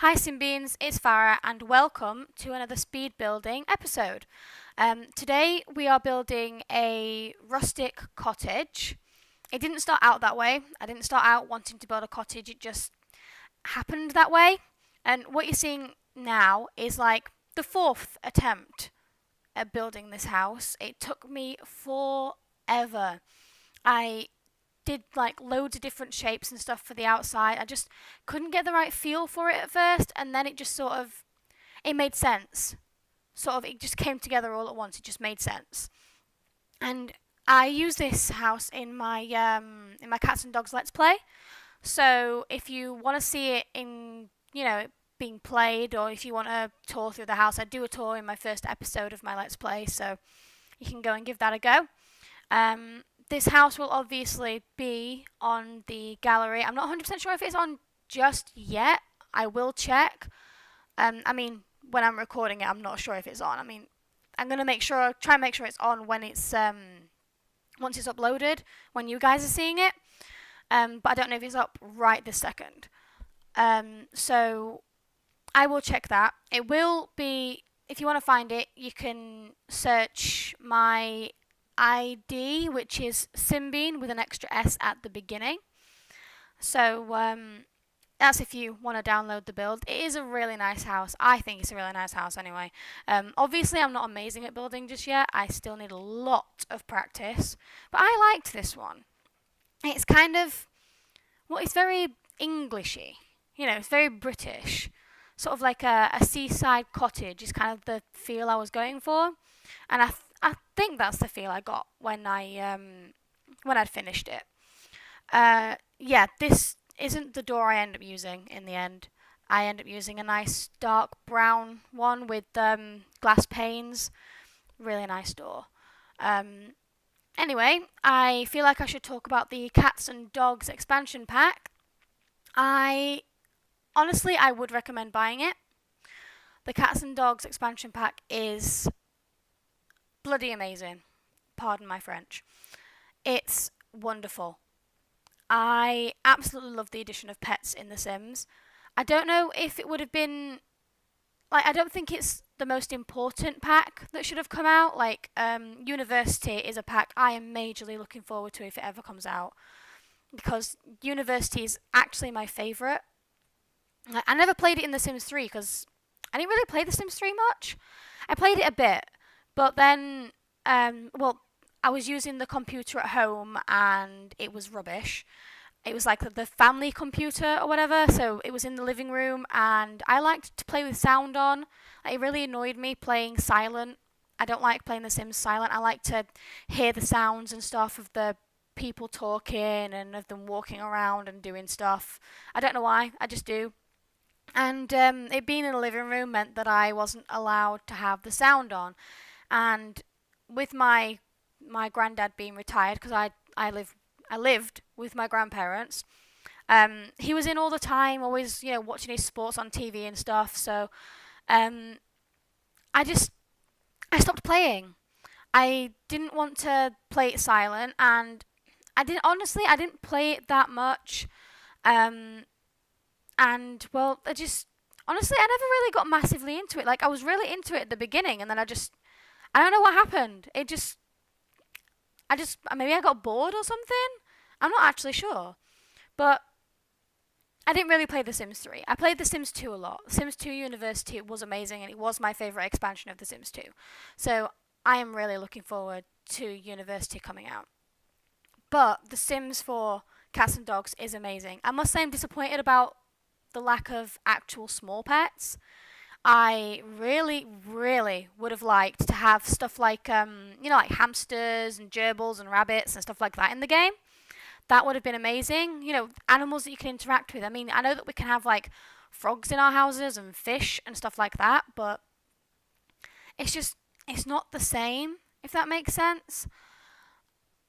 Hi SimBeans, it's Farah and welcome to another speed building episode. Today we are building a rustic cottage. It didn't start out that way. I didn't start out wanting to build a cottage, it just happened that way. And what you're seeing now is like the fourth attempt at building this house. It took me forever. I did like loads of different shapes and stuff for the outside. I just couldn't get the right feel for it at first, and then it just it made sense. It just came together all at once. It just made sense. And I use this house in my cats and dogs let's play. So if you want to see it in, being played, or if you want a tour through the house, I do a tour in my first episode of my let's play, so you can go and give that a go. This house will obviously be on the gallery. I'm not 100% sure if it's on just yet. I will check. When I'm recording it, I'm not sure if it's on. I'm gonna try and make sure it's on when it's once it's uploaded, when you guys are seeing it. But I don't know if it's up right this second. So I will check that. It will be, if you want to find it, you can search my ID, which is SimBean with an extra S at the beginning. So that's if you want to download the build. It is a really nice house. I think it's a really nice house anyway. Obviously, I'm not amazing at building just yet. I still need a lot of practice. But I liked this one. It's kind of, it's very Englishy. It's very British. Sort of like a seaside cottage is kind of the feel I was going for. And I think that's the feel I got when I'd finished it. This isn't the door I end up using in the end. I end up using a nice dark brown one with glass panes. Really nice door. Anyway, I feel like I should talk about the Cats and Dogs expansion pack. I would recommend buying it. The Cats and Dogs expansion pack is bloody amazing. Pardon my French. It's wonderful. I absolutely love the addition of pets in The Sims. I don't know if it would have been, I don't think it's the most important pack that should have come out. University is a pack I am majorly looking forward to if it ever comes out, because University is actually my favourite. I never played it in The Sims 3 because I didn't really play The Sims 3 much. I played it a bit, but then, I was using the computer at home and it was rubbish. It was like the family computer or whatever, so it was in the living room, and I liked to play with sound on. It really annoyed me playing silent. I don't like playing The Sims silent. I like to hear the sounds and stuff of the people talking and of them walking around and doing stuff. I don't know why, I just do. And it being in the living room meant that I wasn't allowed to have the sound on. And with my granddad being retired, because I lived with my grandparents, he was in all the time, always watching his sports on TV and stuff. So I stopped playing. I didn't want to play it silent, and I didn't play it that much. I never really got massively into it. I was really into it at the beginning, and then I don't know what happened. Maybe I got bored or something. I'm not actually sure. But I didn't really play The Sims 3. I played The Sims 2 a lot. Sims 2 University was amazing, and it was my favourite expansion of The Sims 2. So I am really looking forward to University coming out. But The Sims 4 Cats and Dogs is amazing. I must say I'm disappointed about the lack of actual small pets. I really, really would have liked to have stuff like hamsters and gerbils and rabbits and stuff like that in the game. That would have been amazing. Animals that you can interact with. I know that we can have frogs in our houses and fish and stuff like that, but it's not the same, if that makes sense.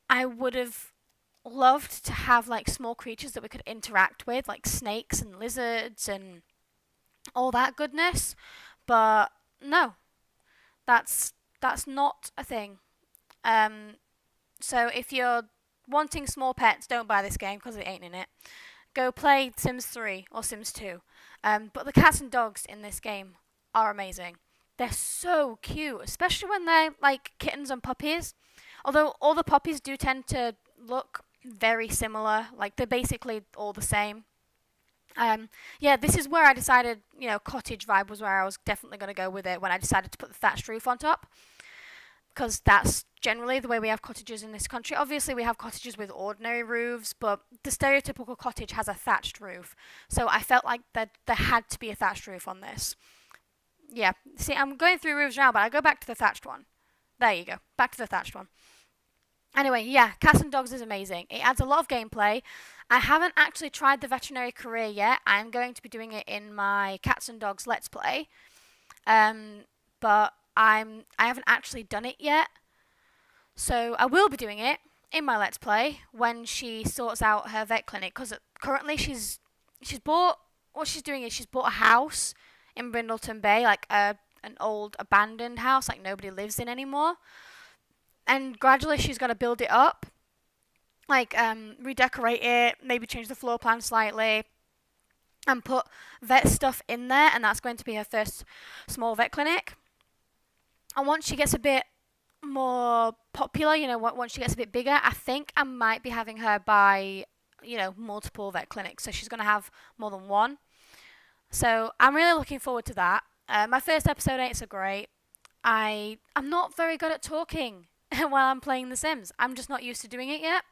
I would have loved to have small creatures that we could interact with, like snakes and lizards and all that goodness, but no, that's not a thing. So if you're wanting small pets, don't buy this game because it ain't in it. Go play Sims 3 or Sims 2. But the cats and dogs in this game are amazing. They're so cute, especially when they're like kittens and puppies. Although all the puppies do tend to look very similar, like they're basically all the same. Yeah, this is where I decided, cottage vibe was where I was definitely going to go with it when I decided to put the thatched roof on top, because that's generally the way we have cottages in this country. Obviously, we have cottages with ordinary roofs, but the stereotypical cottage has a thatched roof. So I felt like that there had to be a thatched roof on this. Yeah, see, I'm going through roofs now, but I go back to the thatched one. There you go, back to the thatched one. Anyway, yeah, Cats and Dogs is amazing. It adds a lot of gameplay. I haven't actually tried the veterinary career yet. I'm going to be doing it in my Cats and Dogs Let's Play. But I haven't actually done it yet. So I will be doing it in my Let's Play when she sorts out her vet clinic, because currently she's bought, what she's doing is she's bought a house in Brindleton Bay, like an old abandoned house like nobody lives in anymore. And gradually she's going to build it up, like redecorate it, maybe change the floor plan slightly, and put vet stuff in there, and that's going to be her first small vet clinic. And once she gets a bit more popular, once she gets a bit bigger, I think I might be having her buy, multiple vet clinics, so she's going to have more than one. So I'm really looking forward to that. My first episode ain't so great. I'm not very good at talking while I'm playing The Sims. I'm just not used to doing it yet.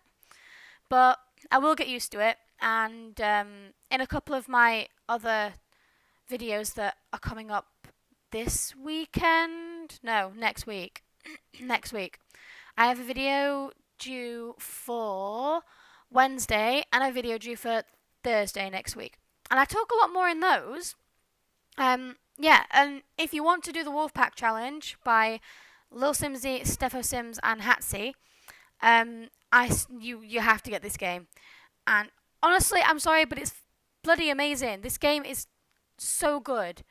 But I will get used to it. And in a couple of my other videos that are coming up this weekend, no, next week. Next week. I have a video due for Wednesday and a video due for Thursday next week. And I talk a lot more in those. Yeah, and if you want to do the Wolfpack Challenge by Lil Simsy, Steffo Sims, and Hatsy, you have to get this game. And honestly, I'm sorry, but it's bloody amazing. This game is so good.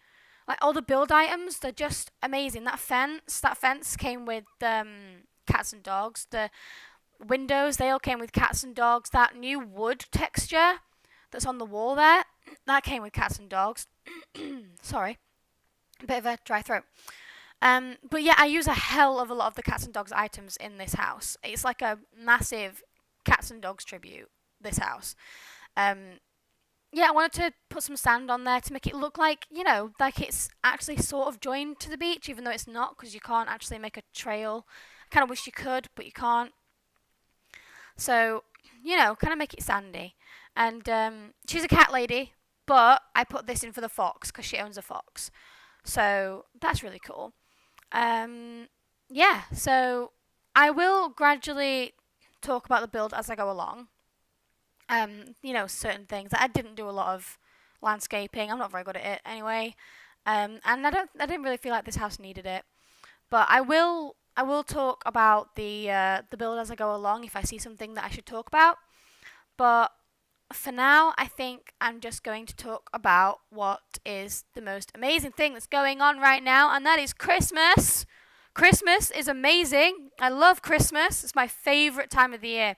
Like, all the build items, they're just amazing. That fence came with cats and dogs. The windows, they all came with cats and dogs. That new wood texture that's on the wall there, that came with cats and dogs. Sorry, a bit of a dry throat. But yeah, I use a hell of a lot of the cats and dogs items in this house. It's like a massive cats and dogs tribute, this house. Yeah, I wanted to put some sand on there to make it look like, like it's actually sort of joined to the beach, even though it's not, because you can't actually make a trail. I kind of wish you could, but you can't. So, kind of make it sandy. And she's a cat lady, but I put this in for the fox, because she owns a fox. So, that's really cool. Yeah, so I will gradually talk about the build as I go along. Certain things. I didn't do a lot of landscaping. I'm not very good at it anyway. And I didn't really feel like this house needed it. But I will talk about the build as I go along if I see something that I should talk about. But for now, I think I'm just going to talk about what is the most amazing thing that's going on right now, and that is Christmas. Christmas is amazing. I love Christmas. It's my favourite time of the year.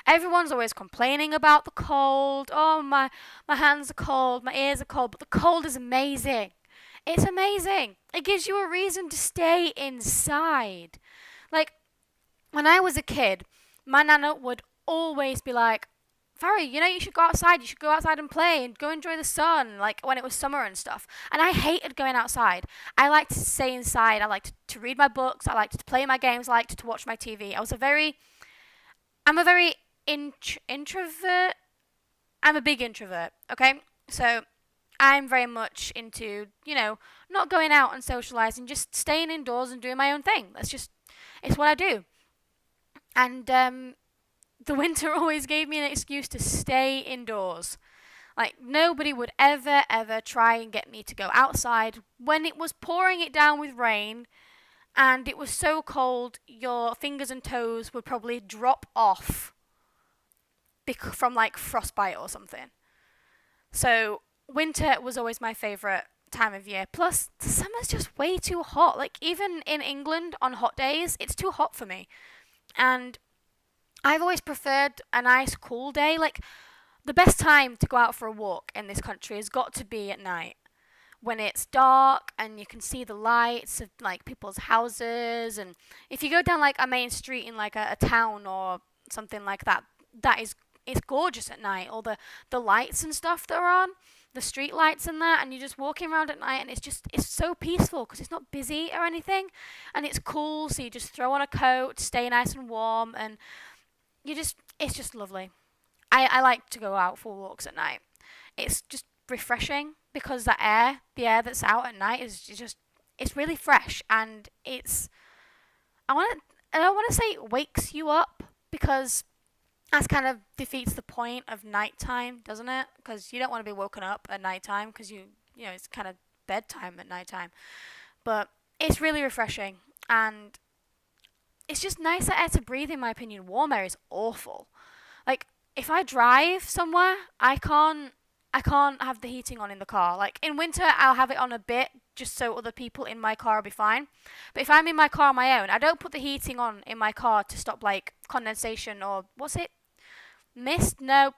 Everyone's always complaining about the cold. Oh, my hands are cold, my ears are cold, but the cold is amazing. It's amazing. It gives you a reason to stay inside. Like, when I was a kid, my nana would always be like, Farry, you should go outside. You should go outside and play and go enjoy the sun, like when it was summer and stuff. And I hated going outside. I liked to stay inside. I liked to read my books. I liked to play my games. I liked to watch my TV. I'm a very introvert. I'm a big introvert, okay? So I'm very much into, not going out and socializing, just staying indoors and doing my own thing. It's what I do. And the winter always gave me an excuse to stay indoors. Like, nobody would ever try and get me to go outside when it was pouring it down with rain and it was so cold your fingers and toes would probably drop off from like frostbite or something. So winter was always my favourite time of year. Plus, the summer's just way too hot. Like, even in England on hot days, it's too hot for me. And I've always preferred a nice cool day. Like, the best time to go out for a walk in this country has got to be at night when it's dark and you can see the lights of like people's houses. And if you go down like a main street in like a town or something like that, that is it's gorgeous at night. All the lights and stuff that are on, the street lights and that, and you're just walking around at night, and it's so peaceful because it's not busy or anything, and it's cool. So you just throw on a coat, stay nice and warm, and it's just lovely. I like to go out for walks at night. It's just refreshing because the air that's out at night is just it's really fresh, and I don't want to say it wakes you up because that's kind of defeats the point of nighttime, doesn't it? Because you don't want to be woken up at nighttime because you know it's kind of bedtime at nighttime. But it's really refreshing, and it's just nicer air to breathe. In my opinion, warm air is awful. Like if I drive somewhere, I can't have the heating on in the car. Like in winter, I'll have it on a bit just so other people in my car will be fine. But if I'm in my car on my own, I don't put the heating on in my car to stop like condensation or what's it? Mist? No,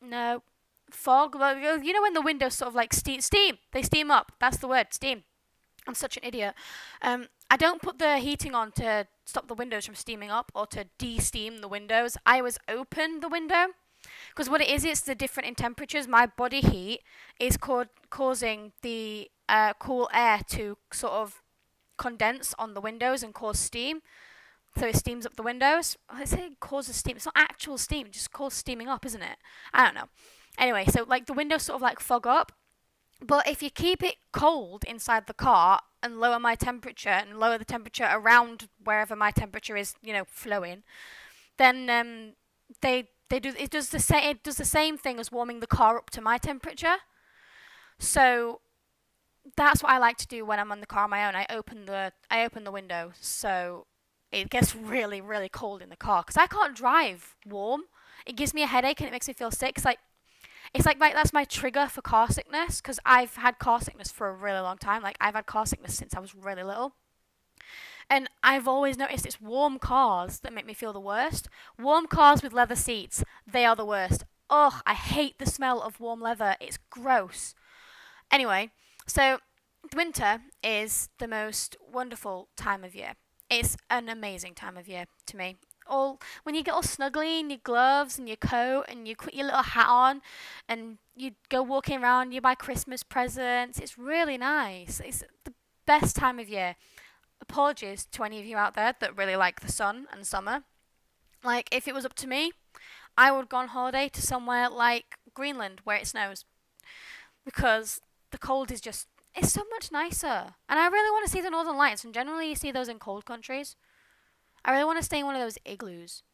no. Fog? You know when the windows sort of like steam. They steam up. That's the word, steam. I'm such an idiot. I don't put the heating on to stop the windows from steaming up or to de-steam the windows. I always open the window because what it is, it's the different in temperatures. My body heat is causing the cool air to sort of condense on the windows and cause steam. So it steams up the windows. I say it causes steam. It's not actual steam. It just causes steaming up, isn't it? I don't know. Anyway, so like the windows sort of like fog up. But if you keep it cold inside the car and lower my temperature and lower the temperature around wherever my temperature is, flowing, then it does the same thing as warming the car up to my temperature. So that's what I like to do when I'm on the car on my own. I open the window so it gets really really cold in the car because I can't drive warm. It gives me a headache and it makes me feel sick. It's like that's my trigger for car sickness because I've had car sickness for a really long time. Like I've had car sickness since I was really little. And I've always noticed it's warm cars that make me feel the worst. Warm cars with leather seats, they are the worst. Ugh, I hate the smell of warm leather. It's gross. Anyway, so winter is the most wonderful time of year. It's an amazing time of year to me. All when you get all snuggly in your gloves and your coat and you put your little hat on and you go walking around, you buy Christmas presents. It's really nice. It's the best time of year. Apologies to any of you out there that really like the sun and summer. Like if it was up to me, I would go on holiday to somewhere like Greenland where it snows because the cold is just it's so much nicer. And I really want to see the northern lights, and generally you see those in cold countries. I really want to stay in one of those igloos.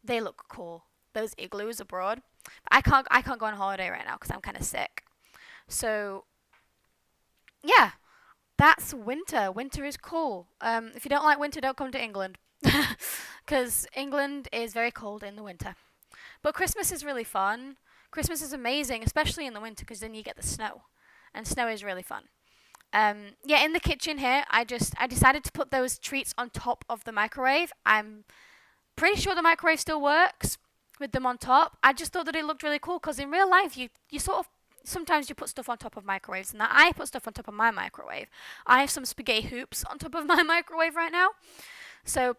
They look cool. Those igloos abroad. But I can't go on holiday right now because I'm kind of sick. So yeah, that's winter. Winter is cool. If you don't like winter, don't come to England because England is very cold in the winter. But Christmas is really fun. Christmas is amazing, especially in the winter because then you get the snow, and snow is really fun. Yeah, in the kitchen here, I decided to put those treats on top of the microwave. I'm pretty sure the microwave still works with them on top. I just thought that it looked really cool because in real life, you sort of sometimes you put stuff on top of microwaves, and that I put stuff on top of my microwave. I have some spaghetti hoops on top of my microwave right now, so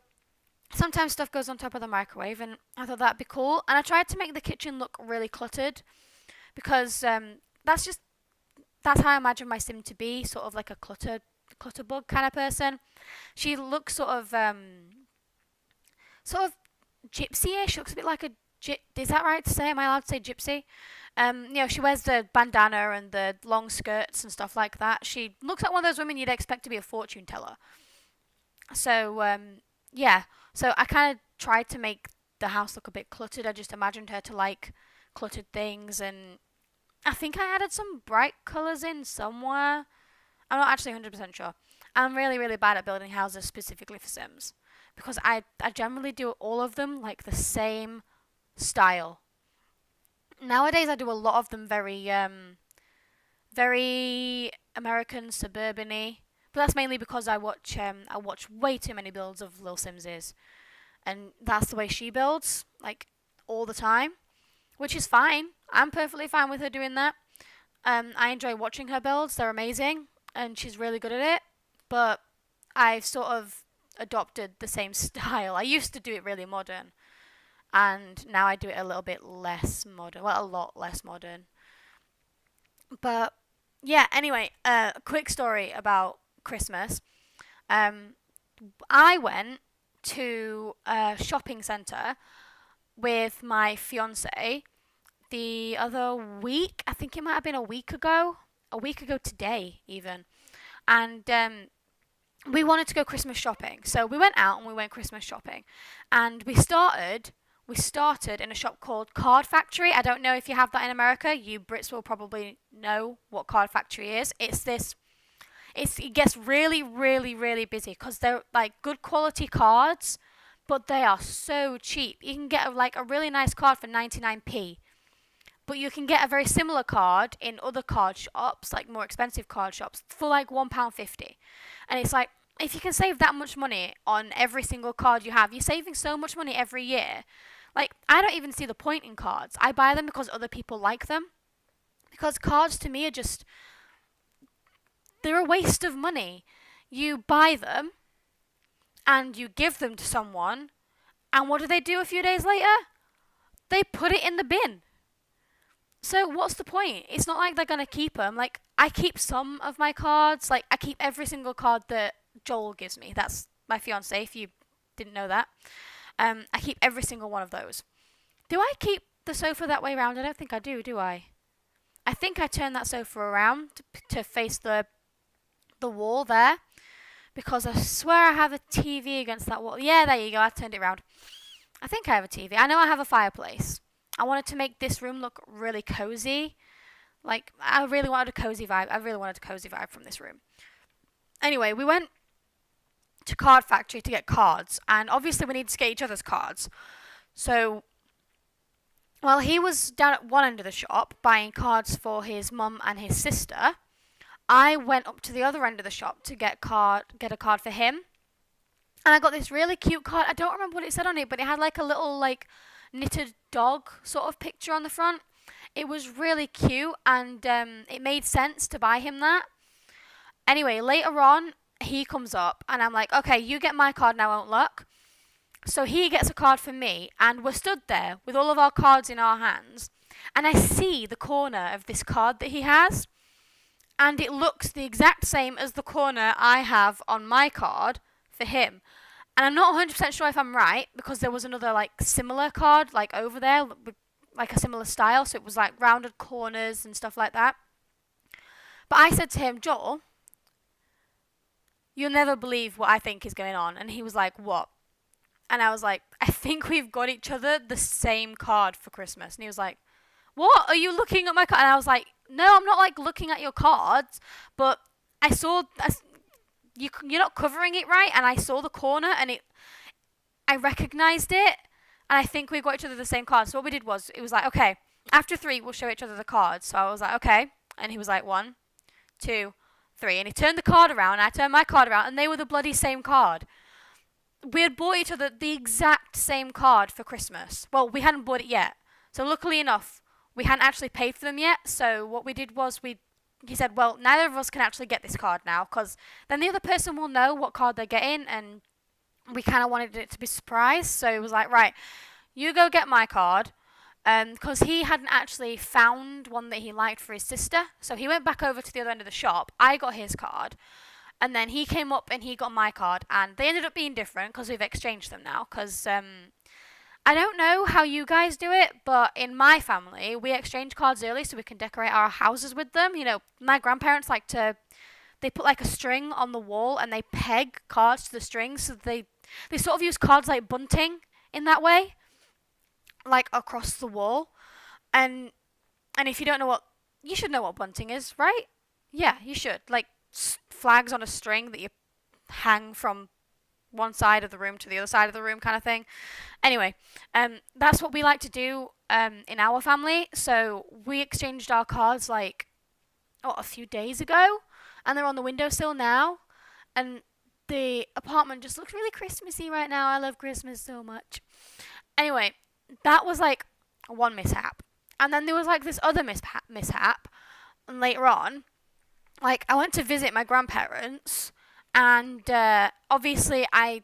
sometimes stuff goes on top of the microwave, and I thought that'd be cool. And I tried to make the kitchen look really cluttered because that's how I imagine my sim to be, sort of like a clutter bug kind of person. She looks sort of gypsy-ish. She looks a bit like a is that right to say? Am I allowed to say gypsy? She wears the bandana and the long skirts and stuff like that. She looks like one of those women you'd expect to be a fortune teller. So yeah. So I kind of tried to make the house look a bit cluttered. I just imagined her to like cluttered things, and I think I added some bright colours in somewhere. I'm not actually 100% sure. I'm really, really bad at building houses specifically for Sims because I generally do all of them like the same style. Nowadays I do a lot of them very American suburban-y, but that's mainly because I watch way too many builds of Lil Simses, and that's the way she builds like all the time. which is fine. I'm perfectly fine with her doing that. I enjoy watching her builds. They're amazing, and she's really good at it. But I've sort of adopted the same style. I used to do it really modern, and now I do it a little bit less modern. Well, a lot less modern. But yeah, anyway, a quick story about Christmas. Um, I went to a shopping centre with my fiance the other week. I think it might have been a week ago. A week ago today, even. And we wanted to go Christmas shopping. So we went out and we went Christmas shopping. And we started in a shop called Card Factory. I don't know if you have that in America. You Brits will probably know what Card Factory is. It gets really, really, really busy because they're like good quality cards, but they are so cheap. You can get like a really nice card for 99p, but you can get a very similar card in other card shops, like more expensive card shops, for like £1.50. And it's like, if you can save that much money on every single card you have, you're saving so much money every year. Like, I don't even see the point in cards. I buy them because other people like them. Because cards to me are just, they're a waste of money. You buy them and you give them to someone, and what do they do a few days later? They put it in the bin. So what's the point? It's not like they're going to keep them. Like, I keep some of my cards. Like, I keep every single card that Joel gives me. That's my fiance, if you didn't know that. I keep every single one of those. Do I keep the sofa that way around? I don't think I do I? I think I turn that sofa around to face the wall there, because I swear I have a TV against that wall. Yeah, there you go. I turned it around. I think I have a TV. I know I have a fireplace. I wanted to make this room look really cozy. Like, I really wanted a cozy vibe. I really wanted a cozy vibe from this room. Anyway, we went to Card Factory to get cards, and obviously we needed to get each other's cards. So, while he was down at one end of the shop buying cards for his mum and his sister, I went up to the other end of the shop to get a card for him. And I got this really cute card. I don't remember what it said on it, but it had like a little like knitted dog sort of picture on the front. It was really cute, and it made sense to buy him that. Anyway, later on, he comes up, and I'm like, okay, you get my card and I won't look. So he gets a card for me, and we're stood there with all of our cards in our hands, and I see the corner of this card that he has, and it looks the exact same as the corner I have on my card for him. And I'm not 100% sure if I'm right, because there was another like similar card like over there with like a similar style, so it was like rounded corners and stuff like that. But I said to him, Joel, you'll never believe what I think is going on. And he was like, what? And I was like, I think we've got each other the same card for Christmas. And he was like, what? Are you looking at my card? And I was like, no, I'm not like looking at your cards, but I saw you're not covering it right, and I saw the corner, and I recognized it, and I think we got each other the same card. So what we did was, it was like, okay, after 3, we'll show each other the cards. So I was like, okay, and he was like, 1, 2, 3, and he turned the card around, and I turned my card around, and they were the bloody same card. We had bought each other the exact same card for Christmas. Well, we hadn't bought it yet. So luckily enough, we hadn't actually paid for them yet. So what we did was he said, well, neither of us can actually get this card now, because then the other person will know what card they're getting, and we kind of wanted it to be a surprise. So it was like, right, you go get my card, because he hadn't actually found one that he liked for his sister. So he went back over to the other end of the shop. I got his card. And then he came up and he got my card, and they ended up being different because we've exchanged them now. Because I don't know how you guys do it, but in my family, we exchange cards early so we can decorate our houses with them. You know, my grandparents they put like a string on the wall and they peg cards to the string, so they sort of use cards like bunting in that way, like across the wall. And if you don't know you should know what bunting is, right? Yeah, you should. Like flags on a string that you hang from one side of the room to the other side of the room kind of thing. Anyway, that's what we like to do in our family. So we exchanged our cards like a few days ago, and they're on the windowsill now, and the apartment just looks really Christmassy right now. I love Christmas so much. Anyway, that was like one mishap. And then there was like this other mishap. And later on, like I went to visit my grandparents, and obviously I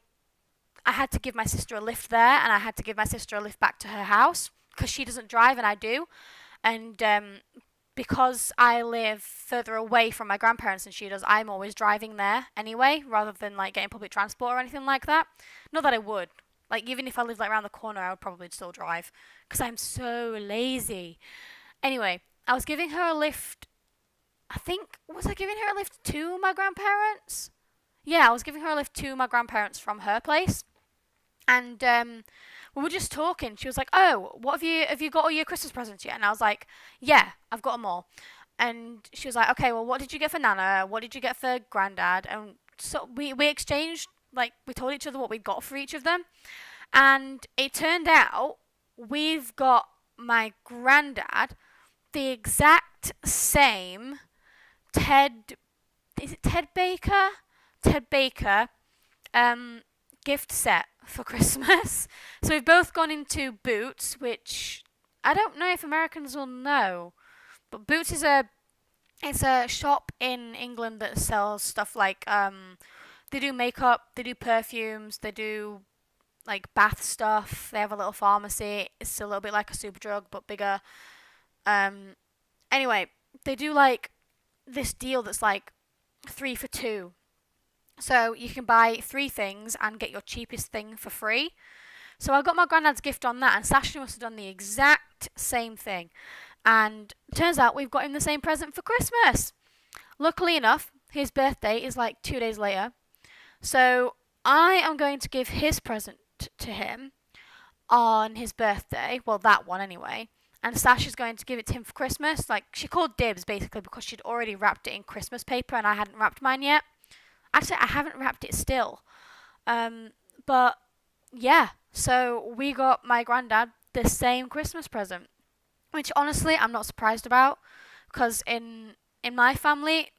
had to give my sister a lift there, and I had to give my sister a lift back to her house because she doesn't drive and I do. And because I live further away from my grandparents than she does, I'm always driving there anyway, rather than like getting public transport or anything like that. Not that I would. Like even if I lived like around the corner, I would probably still drive because I'm so lazy. Anyway, I was giving her a lift. I think was I giving her a lift to my grandparents? Yeah, I was giving her a lift to my grandparents from her place. And we were just talking. She was like, "Oh, what have you got all your Christmas presents yet?" And I was like, "Yeah, I've got them all." And she was like, "Okay, well, what did you get for Nana? What did you get for Granddad?" And so we exchanged, like we told each other what we got for each of them. And it turned out we've got my granddad the exact same Ted. Is it Ted Baker? Ted Baker um, gift set for Christmas. So we've both gone into Boots, which I don't know if Americans will know, but Boots is a shop in England that sells stuff like they do makeup, they do perfumes, they do like bath stuff. They have a little pharmacy. It's a little bit like a Superdrug but bigger. Um, anyway, they do like this deal that's like 3 for 2. So you can buy 3 things and get your cheapest thing for free. So I got my granddad's gift on that, and Sasha must have done the exact same thing. And turns out we've got him the same present for Christmas. Luckily enough, his birthday is like 2 days later. So I am going to give his present to him on his birthday. Well, that one anyway. And Sasha's going to give it to him for Christmas. Like, she called dibs basically because she'd already wrapped it in Christmas paper and I hadn't wrapped mine yet. Actually, I haven't wrapped it still. But yeah, so we got my granddad the same Christmas present, which honestly I'm not surprised about, because in my family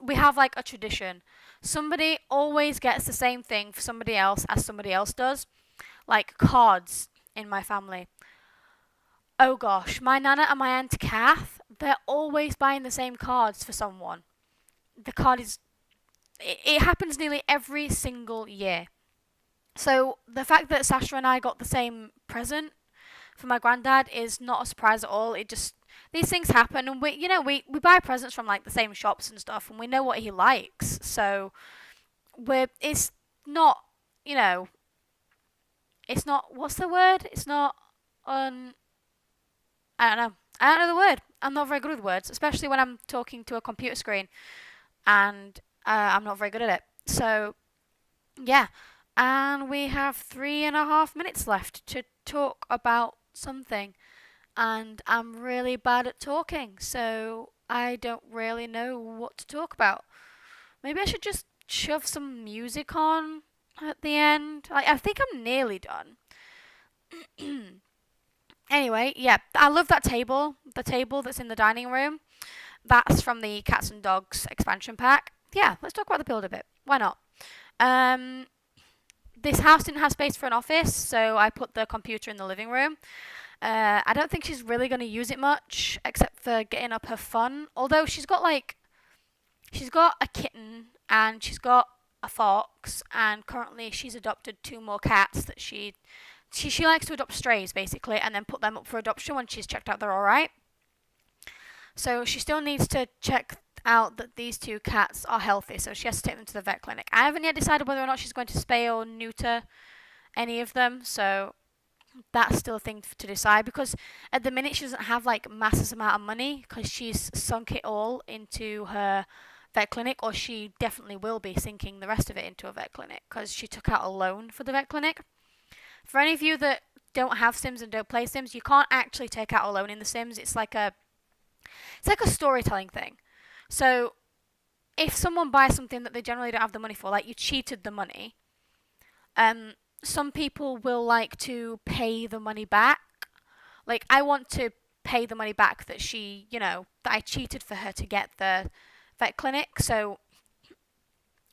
we have like a tradition. Somebody always gets the same thing for somebody else as somebody else does, like cards in my family. Oh gosh, my nana and my aunt Kath, they're always buying the same cards for someone. The card is it happens nearly every single year. So the fact that Sasha and I got the same present for my granddad is not a surprise at all. It just these things happen, and we buy presents from like the same shops and stuff, and we know what he likes. So it's not it's not what's the word? It's not I don't know. I don't know the word. I'm not very good with words, especially when I'm talking to a computer screen, and I'm not very good at it. So yeah, and we have 3.5 minutes left to talk about something, and I'm really bad at talking, so I don't really know what to talk about. Maybe I should just shove some music on at the end. I think I'm nearly done. Anyway, yeah, I love that table. The table that's in the dining room. That's from the Cats and Dogs expansion pack. Yeah, let's talk about the build a bit. Why not? This house didn't have space for an office, so I put the computer in the living room. I don't think she's really going to use it much, except for getting up her fun. Although she's got a kitten, and she's got a fox, and currently she's adopted 2 more cats that she likes to adopt strays basically, and then put them up for adoption when she's checked out they're all right. So she still needs to check out that these 2 cats are healthy, so she has to take them to the vet clinic. I haven't yet decided whether or not she's going to spay or neuter any of them, so that's still a thing to decide, because at the minute she doesn't have like massive amount of money because she's sunk it all into her vet clinic, or she definitely will be sinking the rest of it into a vet clinic because she took out a loan for the vet clinic. For any of you that don't have Sims and don't play Sims, you can't actually take out a loan in The Sims. It's like a storytelling thing. So if someone buys something that they generally don't have the money for, like you cheated the money, some people will like to pay the money back. Like I want to pay the money back that that I cheated for her to get the vet clinic. So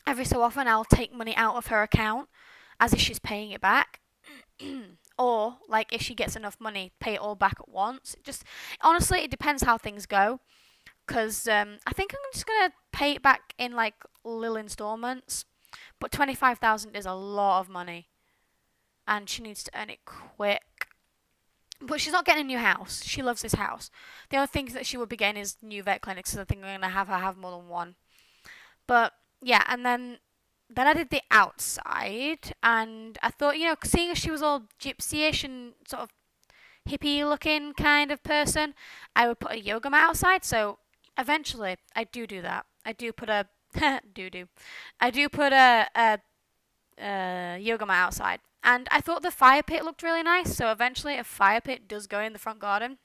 every so often I'll take money out of her account as if she's paying it back. or like if she gets enough money, pay it all back at once. Honestly, it depends how things go. Because I think I'm just gonna pay it back in like little installments. But 25,000 is a lot of money, and she needs to earn it quick. But she's not getting a new house. She loves this house. The only thing that she would be getting is new vet clinics. So I think I'm gonna have her have more than one. But yeah, and then I did the outside, and I thought, seeing as she was all gypsy-ish and sort of hippie looking kind of person, I would put a yoga mat outside. So eventually I do that. I do put a I do put a yoga mat outside. And I thought the fire pit looked really nice, so eventually a fire pit does go in the front garden.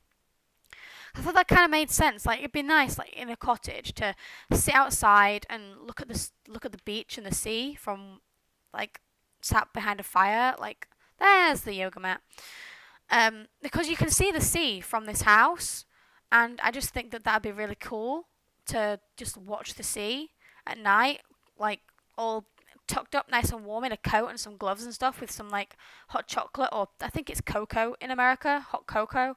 I thought that kind of made sense. Like it'd be nice, like in a cottage, to sit outside and look at the beach and the sea from like sat behind a fire. Like there's the yoga mat. Because you can see the sea from this house, and I just think that that'd be really cool to just watch the sea at night, like all tucked up nice and warm in a coat and some gloves and stuff with some like hot chocolate, or I think it's cocoa in America, hot cocoa,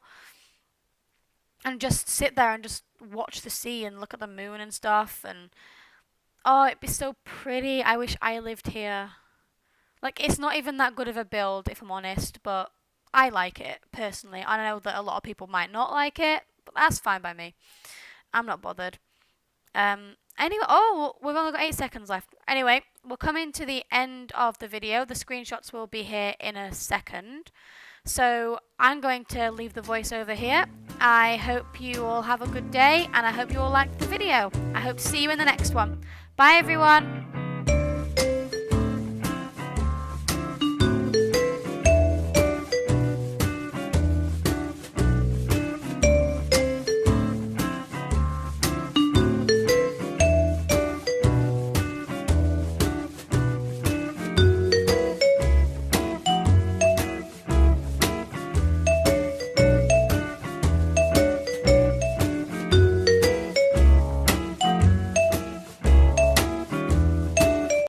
and just sit there and just watch the sea and look at the moon and stuff. And oh, it'd be so pretty. I wish I lived here. Like it's not even that good of a build, if I'm honest, but I like it personally. I know that a lot of people might not like it, but that's fine by me. I'm not bothered. Anyway, oh, we've only got 8 seconds left. Anyway, we're coming to the end of the video. The screenshots will be here in a second. So I'm going to leave the voiceover here. I hope you all have a good day, and I hope you all liked the video. I hope to see you in the next one. Bye, everyone.